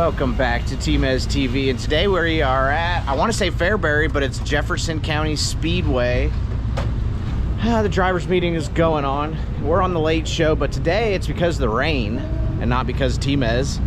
Welcome back to TmezTv, and today we are at, I want to say Fairbury, but it's Jefferson County Speedway. The driver's meeting is going on. We're on the late show, but today it's because of the rain and not because of Tmez.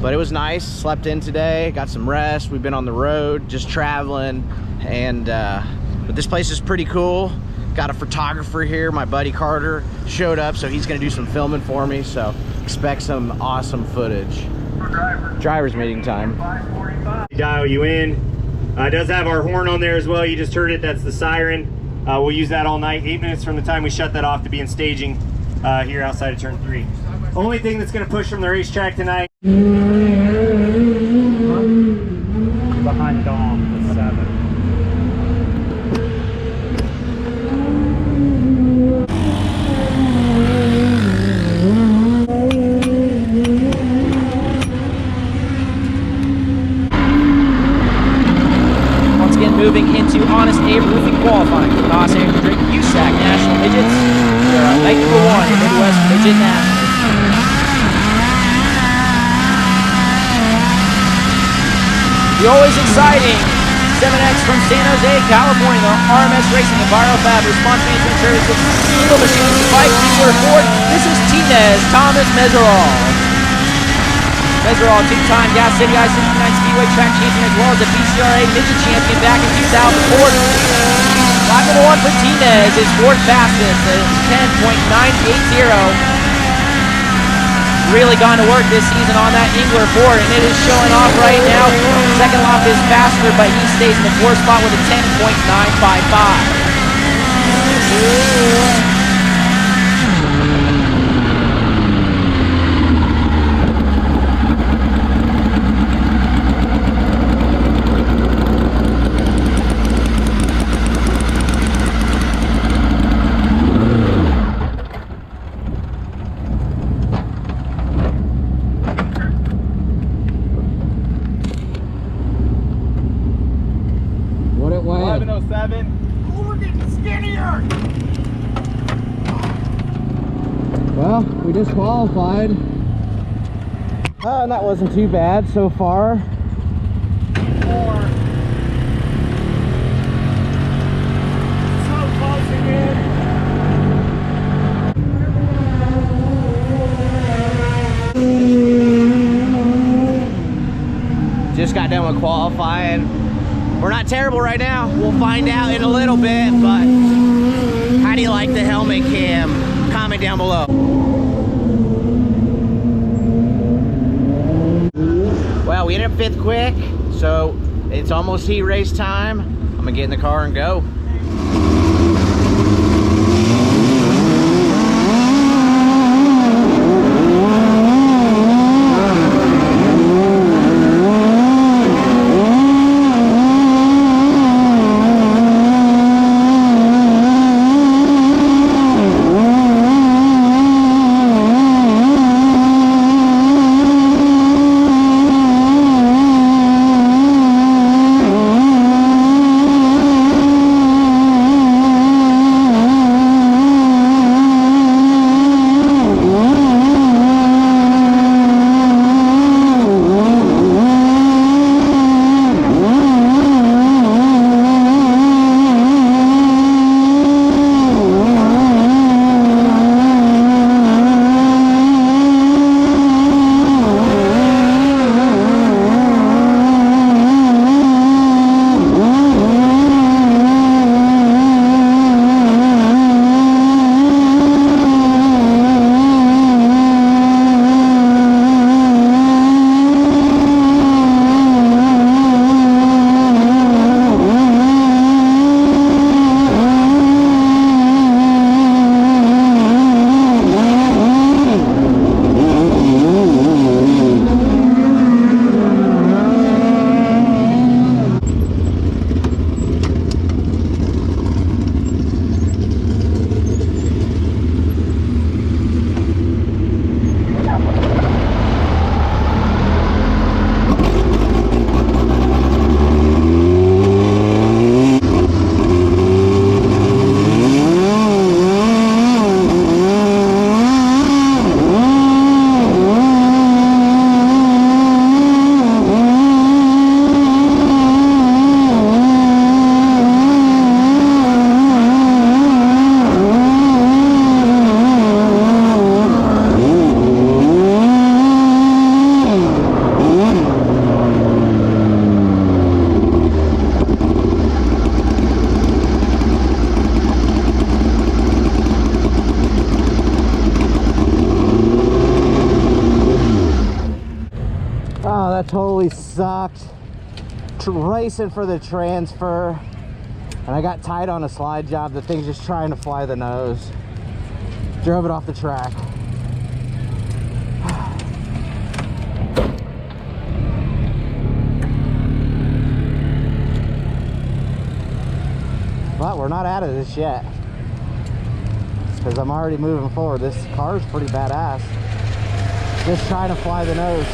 But it was nice, slept in today, got some rest. We've been on the road, just traveling, and but this place is pretty cool. Got a photographer here, my buddy Carter showed up, so he's gonna do some filming for me, so expect some awesome footage. Driver's meeting time. Dial you in. It does have our horn on there as well. You just heard it. That's the siren. We'll use that all night. 8 minutes from the time we shut that off to be in staging here outside of turn 3. Only thing that's going to push from the racetrack tonight. Behind Dom, the 7. Moving into Honest Abe Roofing qualifying for Los Angeles Drake USAC National Midgets. We are on night number 1 in Midwest Midget Nationals. The always exciting 7X from San Jose, California, the RMS Racing and Viral Fab response management services, Eagle Machines, Bike, Eagler Ford. This is Tmez, Thomas Meserol. Meserol, two-time Gas City I-69 Speedway track champion, as well as a BCRA Midget champion back in 2004. Lap number 1 for Tmez is fourth fastest at 10.980. Really gone to work this season on that Eagler Ford, and it is showing off right now. Second lap is faster, but he stays in the 4th spot with a 10.955. What it weighed? 1107. Oh, we're getting skinnier. Well, we just qualified. And that wasn't too bad so far. 4. So close again. Just got done with qualifying. We're not terrible right now. We'll find out in a little bit, but how do you like the helmet cam? Comment down below. Well, we ended up 5th quick, so it's almost heat race time. I'm gonna get in the car and go. totally sucked. Racing for the transfer, and I got tight on a slide job. The thing's just trying to fly the nose. Drove it off the track. But we're not out of this yet, because I'm already moving forward. This car's pretty badass. Just trying to fly the nose.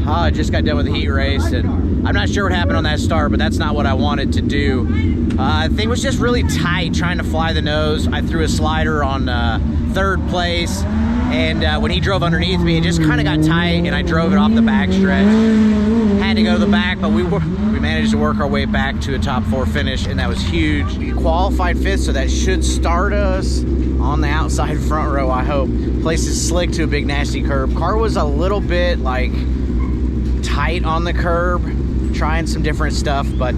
I just got done with the heat race, and I'm not sure what happened on that start, but that's not what I wanted to do. The thing was just really tight trying to fly the nose. I threw a slider on third place, and when he drove underneath me, it just kind of got tight, and I drove it off the back stretch. Had to go to the back, but we managed to work our way back to a top 4 finish, and that was huge. We qualified 5th, so that should start us on the outside front row, I hope. Place is slick to a big nasty curb. Car was a little bit like tight on the curb, trying some different stuff, but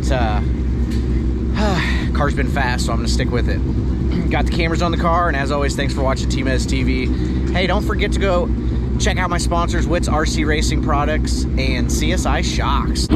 car's been fast, so I'm gonna stick with it. Got the cameras on the car, and as always, thanks for watching TmezTv. Hey, don't forget to go check out my sponsors, Witt's RC Racing Products and CSI Shocks.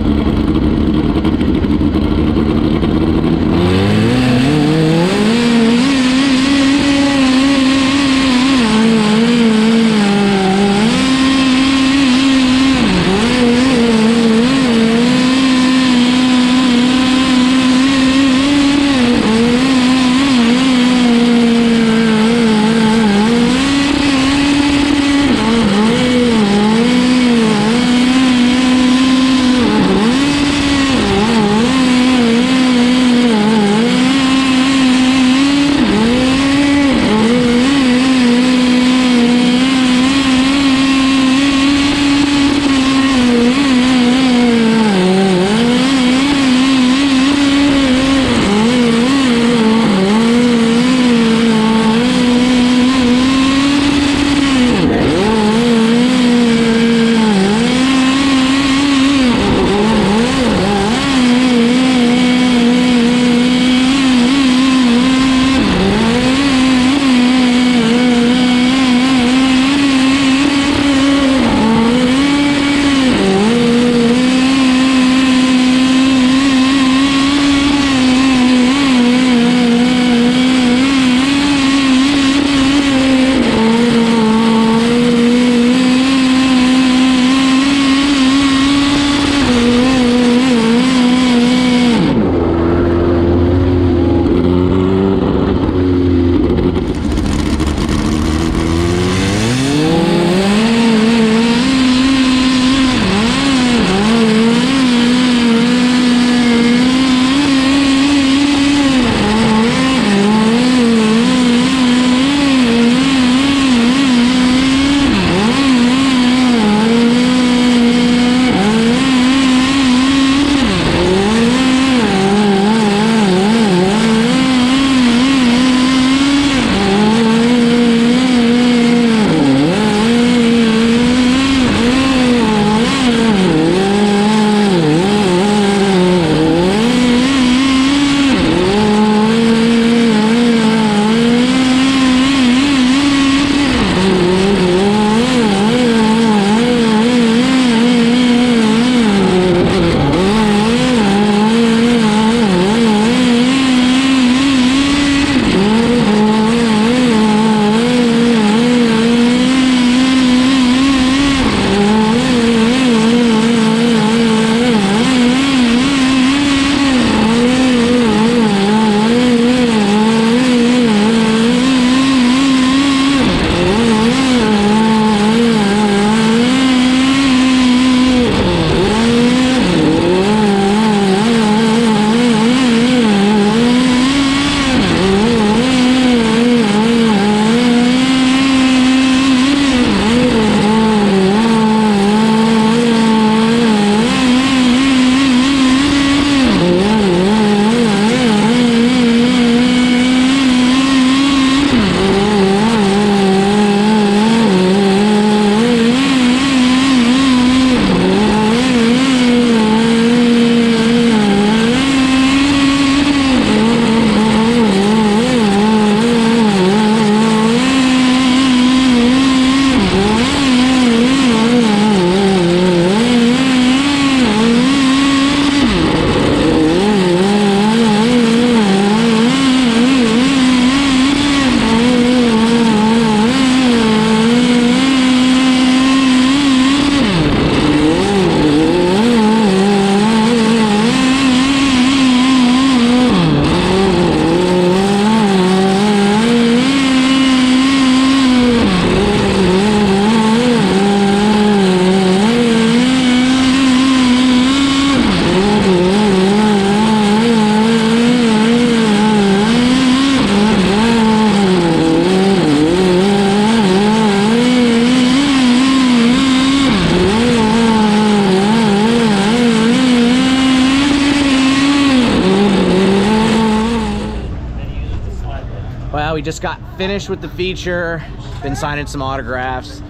we just got finished with the feature, been signing some autographs.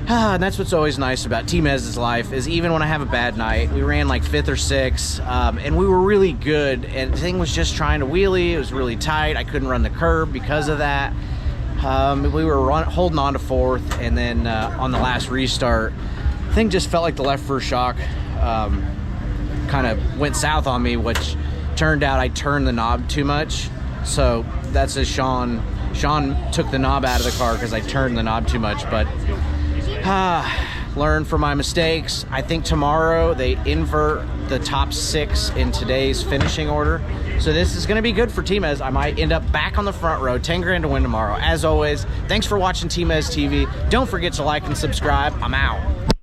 And that's what's always nice about T-Mez's life, is even when I have a bad night, we ran like 5th or 6th, and we were really good, and the thing was just trying to wheelie. It was really tight. I couldn't run the curb because of that. We were holding on to 4th, and then on the last restart, the thing just felt like the left first shock kind of went south on me, which turned out I turned the knob too much. So that's as Sean took the knob out of the car because I turned the knob too much. But learn from my mistakes. I think tomorrow they invert the top 6 in today's finishing order. So this is going to be good for T-Mez. I might end up back on the front row, 10 grand to win tomorrow. As always, thanks for watching TmezTv. Don't forget to like and subscribe. I'm out.